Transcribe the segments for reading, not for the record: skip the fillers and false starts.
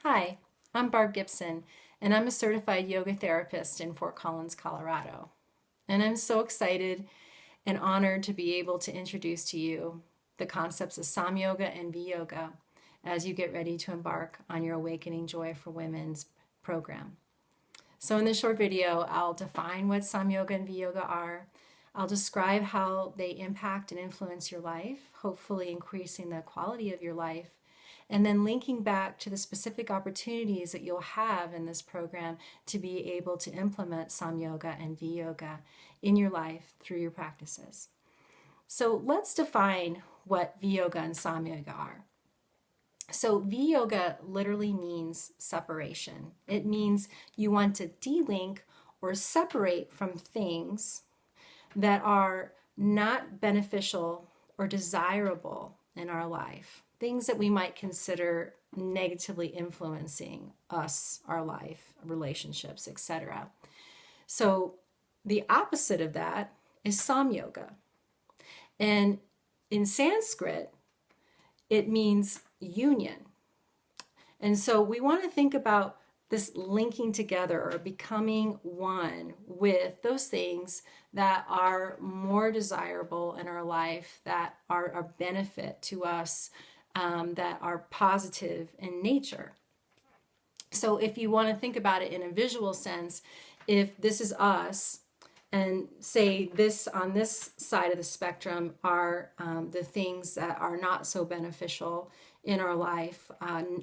Hi, I'm Barb Gibson, and I'm a certified yoga therapist in Fort Collins, Colorado. And I'm so excited and honored to be able to introduce to you the concepts of Samyoga and Viyoga as you get ready to embark on your Awakening Joy for Women's program. So, in this short video, I'll define what Samyoga and Viyoga are. I'll describe how they impact and influence your life, hopefully increasing the quality of your life, and then linking back to the specific opportunities that you'll have in this program to be able to implement Samyoga and Viyoga in your life through your practices. So let's define what Viyoga and Samyoga are. So Viyoga literally means separation. It means you want to de-link or separate from things that are not beneficial or desirable in our life, things that we might consider negatively influencing us, our life, relationships, etc. So the opposite of that is Samyoga. And in Sanskrit, it means union. And so we want to think about this linking together or becoming one with those things that are more desirable in our life, that are a benefit to us, that are positive in nature. So if you want to think about it in a visual sense, if this is us, and say this on this side of the spectrum are the things that are not so beneficial in our life,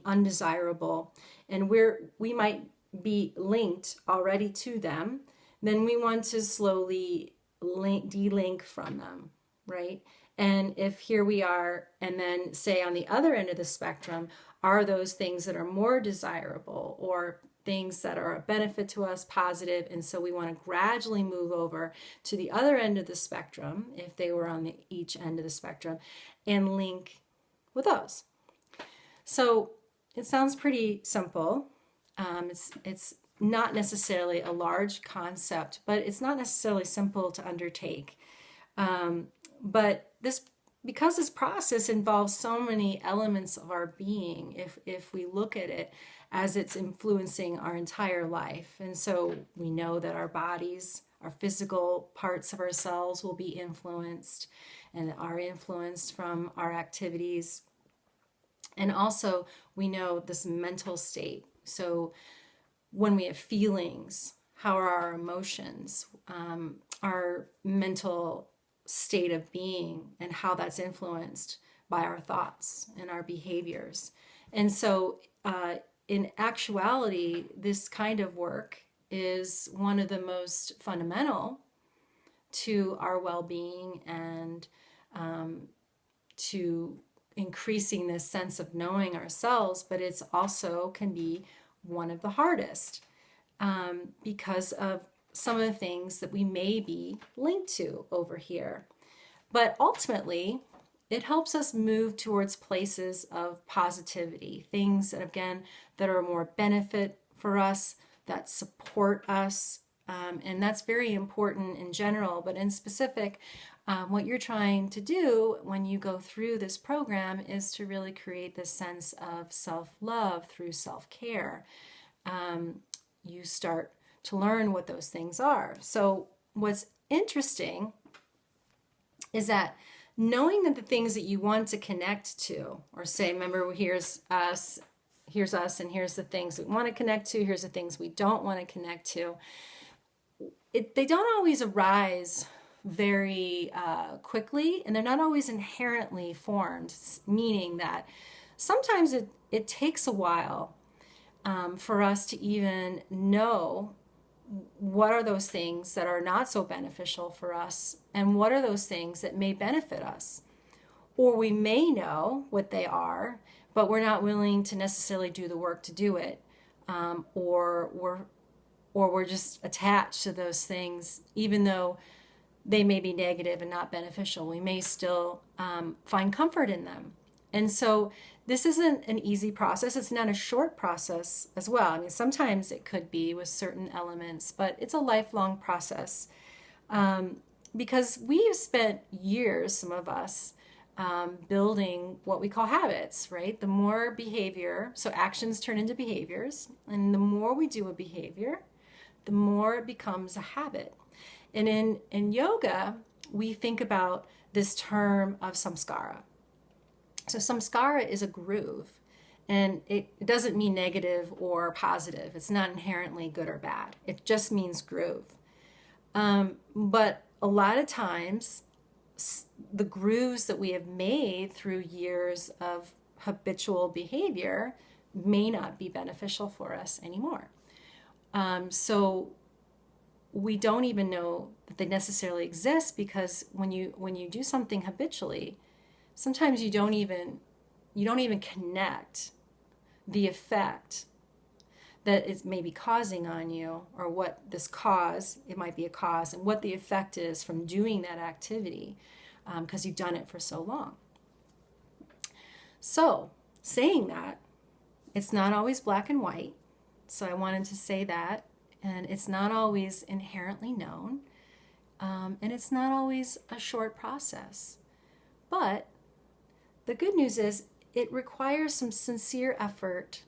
undesirable, and we might be linked already to them, then we want to slowly de-link from them, right? And if here we are, and then say on the other end of the spectrum are those things that are more desirable or things that are a benefit to us, positive, and so we want to gradually move over to the other end of the spectrum, if they were on each end of the spectrum, and link with those. So it sounds pretty simple. It's not necessarily a large concept, but it's not necessarily simple to undertake. But because this process involves so many elements of our being, if we look at it as it's influencing our entire life. And so we know that our bodies, our physical parts of ourselves will be influenced and are influenced from our activities. And also we know this mental state. So when we have feelings, how are our emotions, our mental state of being, and how that's influenced by our thoughts and our behaviors. And so in actuality, this kind of work is one of the most fundamental to our well-being and to increasing this sense of knowing ourselves, but it's also can be one of the hardest because of some of the things that we may be linked to over here. But ultimately, it helps us move towards places of positivity, things that, again, that are more benefit for us, that support us, and that's very important in general, but in specific, what you're trying to do when you go through this program is to really create this sense of self-love through self-care. You start to learn what those things are. So what's interesting is that knowing that the things that you want to connect to, or say, remember, here's us, and here's the things we want to connect to, here's the things we don't want to connect to, they don't always arise very quickly, and they're not always inherently formed, meaning that sometimes it takes a while for us to even know what are those things that are not so beneficial for us and what are those things that may benefit us. Or we may know what they are, but we're not willing to necessarily do the work to do it, or we're just attached to those things even though they may be negative and not beneficial. We may still find comfort in them. And so this isn't an easy process. It's not a short process as well. I mean, sometimes it could be with certain elements, but it's a lifelong process because we have spent years, some of us, building what we call habits, right? The more behavior, so actions turn into behaviors, and the more we do a behavior, the more it becomes a habit. And in yoga, we think about this term of samskara. So samskara is a groove, and it doesn't mean negative or positive. It's not inherently good or bad. It just means groove. But a lot of times, the grooves that we have made through years of habitual behavior may not be beneficial for us anymore. So we don't even know that they necessarily exist, because when you do something habitually, sometimes you don't even connect the effect that it may be causing on you, or what this cause, it might be a cause, and what the effect is from doing that activity, because you've done it for so long. So saying that, it's not always black and white. So I wanted to say that. And it's not always inherently known. And it's not always a short process. But the good news is it requires some sincere effort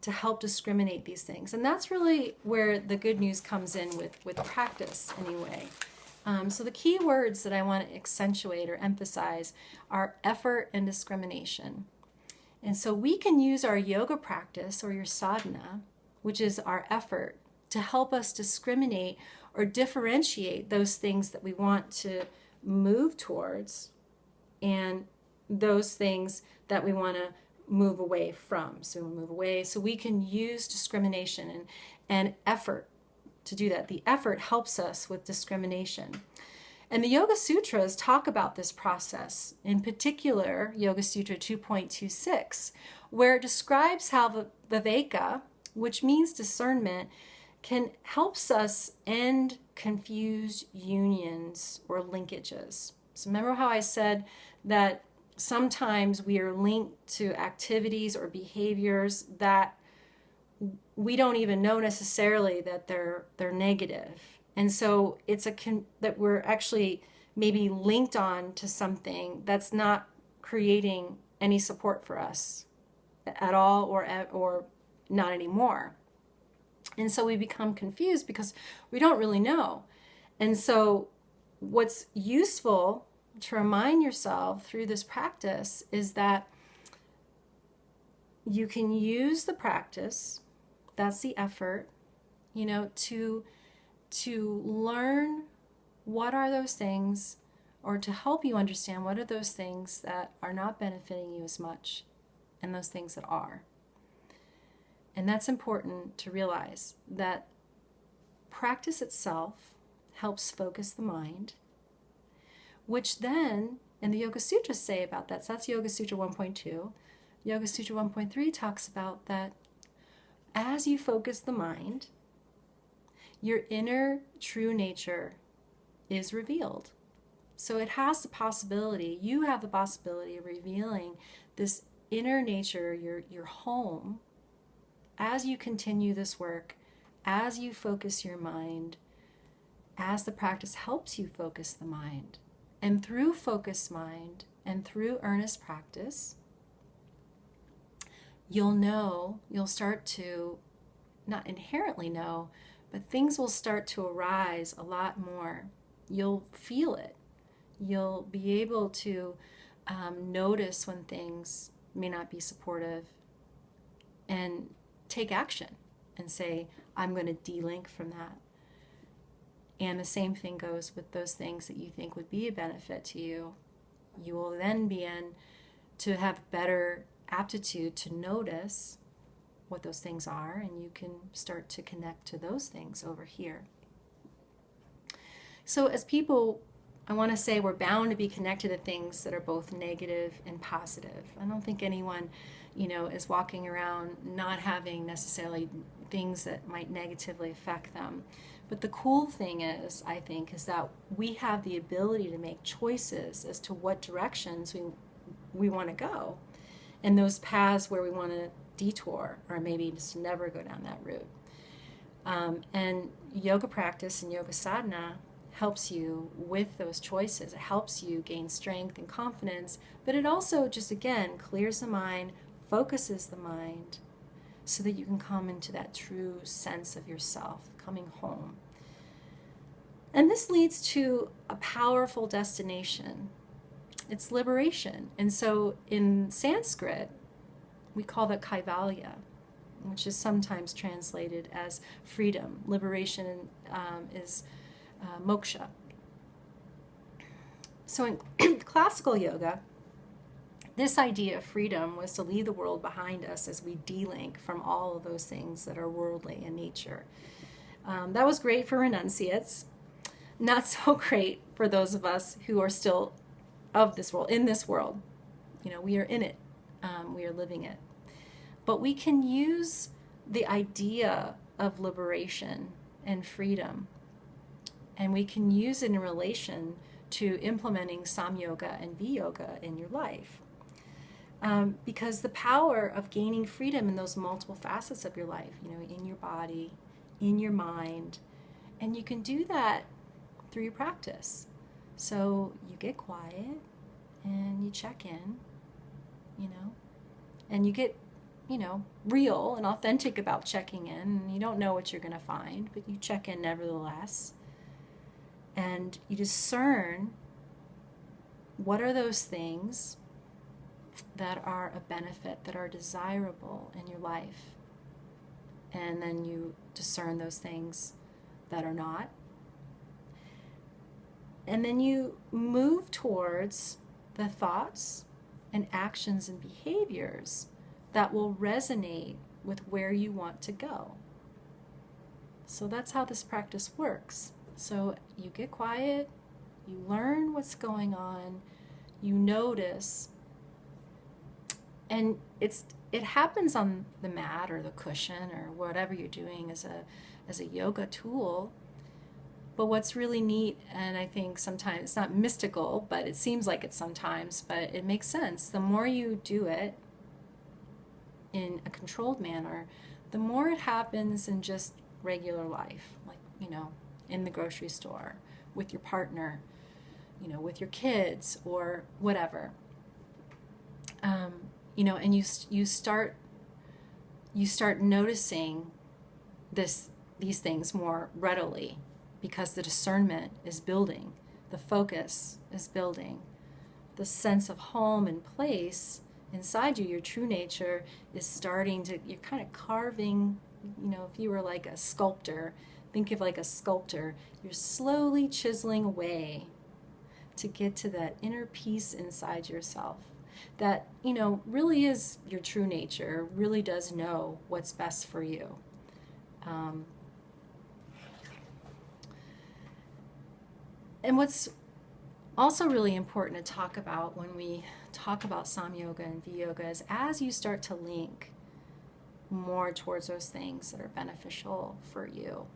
to help discriminate these things. And that's really where the good news comes in with practice anyway. So the key words that I want to accentuate or emphasize are effort and discrimination. And so we can use our yoga practice, or your sadhana, which is our effort, to help us discriminate or differentiate those things that we want to move towards and those things that we want to move away from. So we move away. So we can use discrimination and effort to do that. The effort helps us with discrimination. And the Yoga Sutras talk about this process, in particular, Yoga Sutra 2.26, where it describes how the Viyoga, which means discernment, helps us end confused unions or linkages. So remember how I said that sometimes we are linked to activities or behaviors that we don't even know necessarily that they're negative. And so it's that we're actually maybe linked on to something that's not creating any support for us at all, or not anymore. And so we become confused because we don't really know. And so what's useful to remind yourself through this practice is that you can use the practice, that's the effort, to learn what are those things, or to help you understand what are those things that are not benefiting you as much, and those things that are. And that's important to realize, that practice itself helps focus the mind, which then, and the Yoga Sutras say about that, so that's Yoga Sutra 1.2. Yoga Sutra 1.3 talks about that as you focus the mind, your inner true nature is revealed. So it has the possibility, you have the possibility of revealing this inner nature, your home, as you continue this work, as you focus your mind, as the practice helps you focus the mind. And through focused mind and through earnest practice, you'll start to, not inherently know, but things will start to arise a lot more. You'll feel it. You'll be able to notice when things may not be supportive and take action and say, I'm going to de-link from that. And the same thing goes with those things that you think would be a benefit to you. You will then begin to have better aptitude to notice what those things are, and you can start to connect to those things over here. So as people, I want to say we're bound to be connected to things that are both negative and positive. I don't think anyone, is walking around not having necessarily things that might negatively affect them. But the cool thing is, I think, is that we have the ability to make choices as to what directions we want to go, and those paths where we want to detour, or maybe just never go down that route. And yoga practice and yoga sadhana helps you with those choices. It helps you gain strength and confidence, but it also just, again, clears the mind, focuses the mind, so that you can come into that true sense of yourself, coming home. And this leads to a powerful destination. It's liberation. And so in Sanskrit, we call that kaivalya, which is sometimes translated as freedom. Liberation is moksha. So in classical yoga, this idea of freedom was to leave the world behind us as we de-link from all of those things that are worldly in nature. That was great for renunciates, not so great for those of us who are still of this world, in this world. You know, we are in it, we are living it. But we can use the idea of liberation and freedom, and we can use it in relation to implementing Samyoga and Viyoga in your life. Because the power of gaining freedom in those multiple facets of your life, you know, in your body, in your mind, and you can do that through your practice. So you get quiet and you check in, you know, and you get, you know, real and authentic about checking in. And you don't know what you're going to find, but you check in nevertheless. And you discern what are those things that are a benefit, that are desirable in your life. And then you discern those things that are not. And then you move towards the thoughts and actions and behaviors that will resonate with where you want to go. So that's how this practice works. So you get quiet, you learn what's going on, you notice, and it happens on the mat or the cushion or whatever you're doing as a yoga tool. But what's really neat, and I think sometimes it's not mystical, but it seems like it sometimes, but it makes sense. The more you do it in a controlled manner, the more it happens in just regular life, like, you know, in the grocery store, with your partner, you know, with your kids or whatever. You know, and you start noticing these things more readily, because the discernment is building, the focus is building, the sense of home and place inside you, your true nature, is starting to, you're kind of carving, you know, if you were like a sculptor, think of like a sculptor, you're slowly chiseling away to get to that inner peace inside yourself that, you know, really is your true nature, really does know what's best for you. And what's also really important to talk about when we talk about Samyoga and Viyoga is as you start to link more towards those things that are beneficial for you,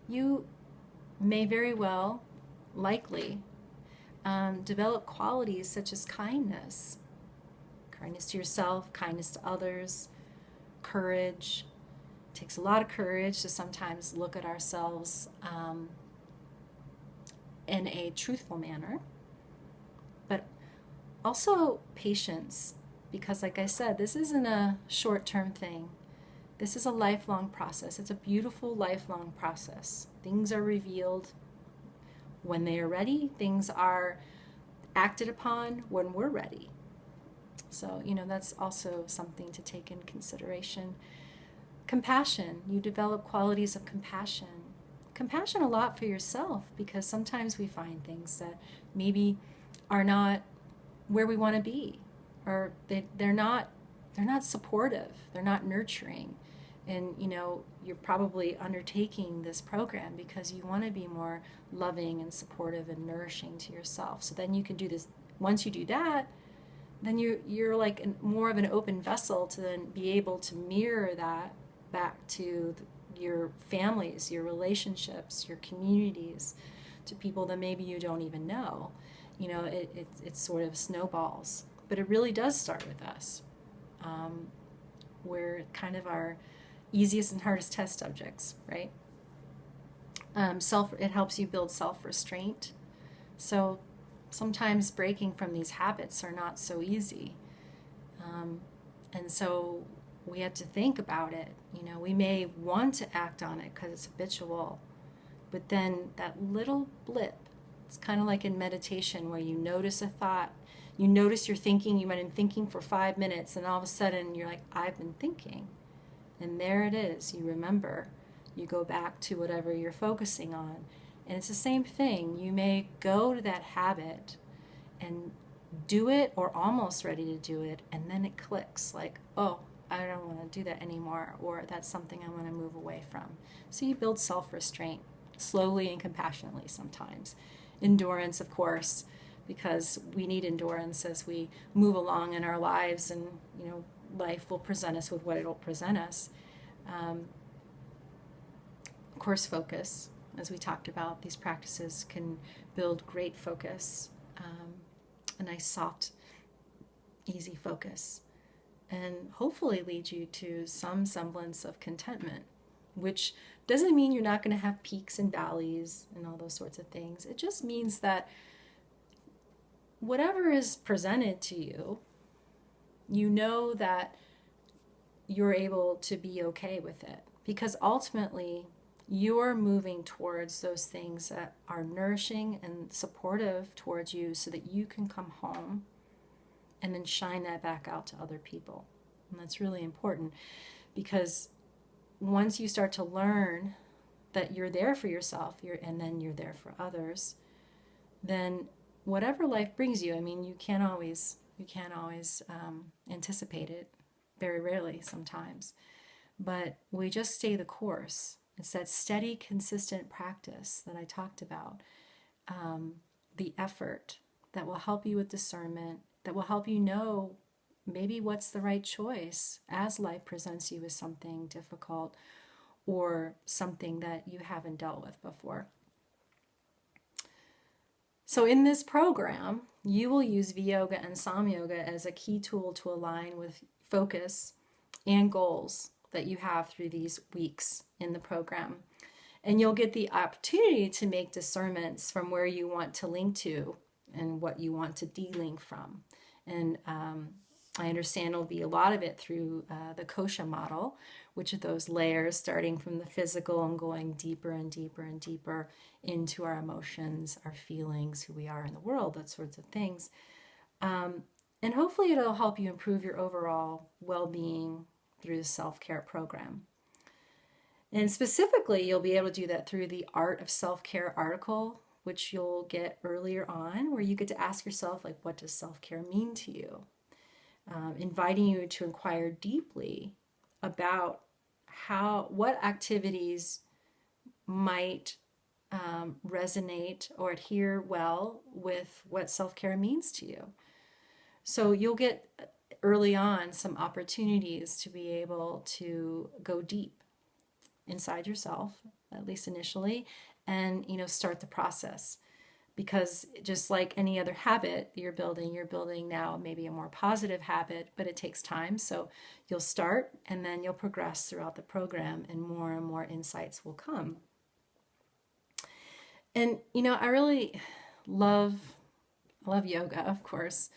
you may very well, likely, develop qualities such as kindness to yourself, kindness to others, courage. It takes a lot of courage to sometimes look at ourselves in a truthful manner, but also patience, because like I said, this isn't a short-term thing. This is a lifelong process. It's a beautiful lifelong process. Things are revealed when they are ready. Things are acted upon when we're ready. So, you know, that's also something to take in consideration. Compassion. You develop qualities of compassion. Compassion a lot for yourself, because sometimes we find things that maybe are not where we want to be, or they're not supportive, they're not nurturing. And, you know, you're probably undertaking this program because you want to be more loving and supportive and nourishing to yourself. So then you can do this. Once you do that, then you're like more of an open vessel to then be able to mirror that back to your families, your relationships, your communities, to people that maybe you don't even know. You know, it sort of snowballs. But it really does start with us. We're kind of our easiest and hardest test subjects, right? It helps you build self-restraint. So sometimes breaking from these habits are not so easy. Um, and so we have to think about it. You know, we may want to act on it because it's habitual, but then that little blip, it's kind of like in meditation where you notice a thought, you notice you're thinking, you might have been thinking for 5 minutes, and all of a sudden you're like, I've been thinking. And there it is. You remember. You go back to whatever you're focusing on. And it's the same thing. You may go to that habit and do it or almost ready to do it, and then it clicks like, oh, I don't want to do that anymore, or that's something I want to move away from. So you build self-restraint slowly and compassionately sometimes. Endurance, of course, because we need endurance as we move along in our lives, and life will present us with what it'll present us. Of course, focus, as we talked about, these practices can build great focus, a nice, soft, easy focus, and hopefully lead you to some semblance of contentment, which doesn't mean you're not going to have peaks and valleys and all those sorts of things. It just means that whatever is presented to you, you know that you're able to be okay with it, because ultimately you're moving towards those things that are nourishing and supportive towards you so that you can come home and then shine that back out to other people. And that's really important, because once you start to learn that you're there for yourself, and then you're there for others, then whatever life brings you, I mean, you can't always anticipate it, very rarely sometimes, but we just stay the course. It's that steady, consistent practice that I talked about, the effort that will help you with discernment, that will help you know maybe what's the right choice as life presents you with something difficult or something that you haven't dealt with before. So in this program, you will use Viyoga and Samyoga as a key tool to align with focus and goals that you have through these weeks in the program. And you'll get the opportunity to make discernments from where you want to link to and what you want to de-link from. And I understand it'll be a lot of it through the kosha model, which are those layers starting from the physical and going deeper and deeper and deeper into our emotions, our feelings, who we are in the world, that sorts of things. And hopefully it'll help you improve your overall well-being through the self-care program. And specifically, you'll be able to do that through the Art of Self-Care article, which you'll get earlier on, where you get to ask yourself, like, what does self-care mean to you? Inviting you to inquire deeply about what activities might resonate or adhere well with what self-care means to you. So you'll get early on some opportunities to be able to go deep inside yourself, at least initially, and start the process. Because just like any other habit you're building now maybe a more positive habit, but it takes time. So you'll start and then you'll progress throughout the program, and more insights will come. And I really love yoga, of course,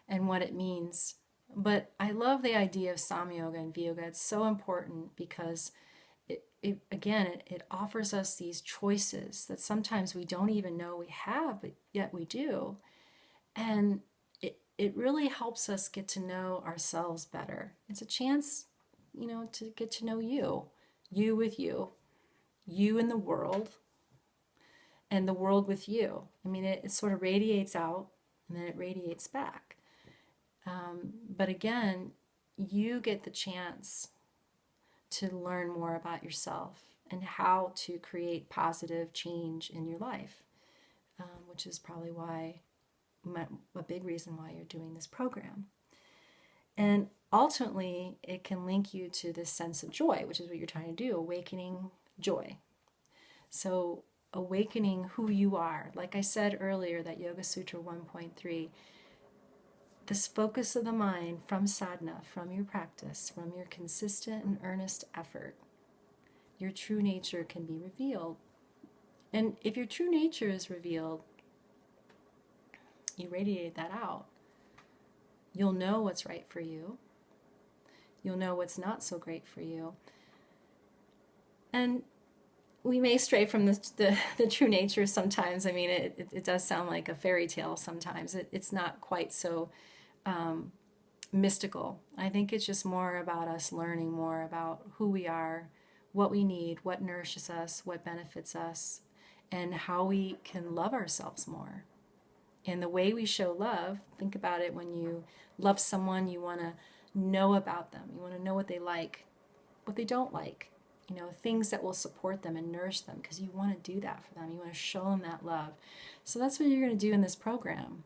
and what it means. But I love the idea of Samyoga and Viyoga. It's so important because it offers us these choices that sometimes we don't even know we have, but yet we do. And it really helps us get to know ourselves better. It's a chance, to get to know you with you in the world, and the world with you. I mean, it sort of radiates out and then it radiates back. But again, you get the chance to learn more about yourself and how to create positive change in your life, which is probably a big reason why you're doing this program. And ultimately, it can link you to this sense of joy, which is what you're trying to do, awakening joy. So awakening who you are. Like I said earlier, that Yoga Sutra 1.3, this focus of the mind from sadhana, from your practice, from your consistent and earnest effort, your true nature can be revealed. And if your true nature is revealed, you radiate that out. You'll know what's right for you. You'll know what's not so great for you. And we may stray from the true nature sometimes. I mean, it does sound like a fairy tale sometimes. It's not quite so mystical. I think it's just more about us learning more about who we are, what we need, what nourishes us, what benefits us, and how we can love ourselves more. And the way we show love, think about it, when you love someone, you want to know about them. You want to know what they like, what they don't like, things that will support them and nourish them, because you want to do that for them. You want to show them that love. So that's what you're going to do in this program.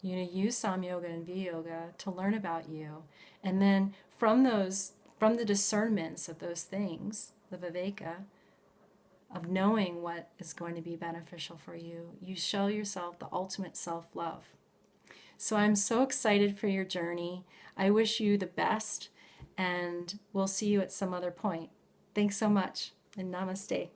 You're going to use Samyoga and Viyoga to learn about you. And then from the discernments of those things, the Viveka, of knowing what is going to be beneficial for you, you show yourself the ultimate self-love. So I'm so excited for your journey. I wish you the best, and we'll see you at some other point. Thanks so much, and namaste.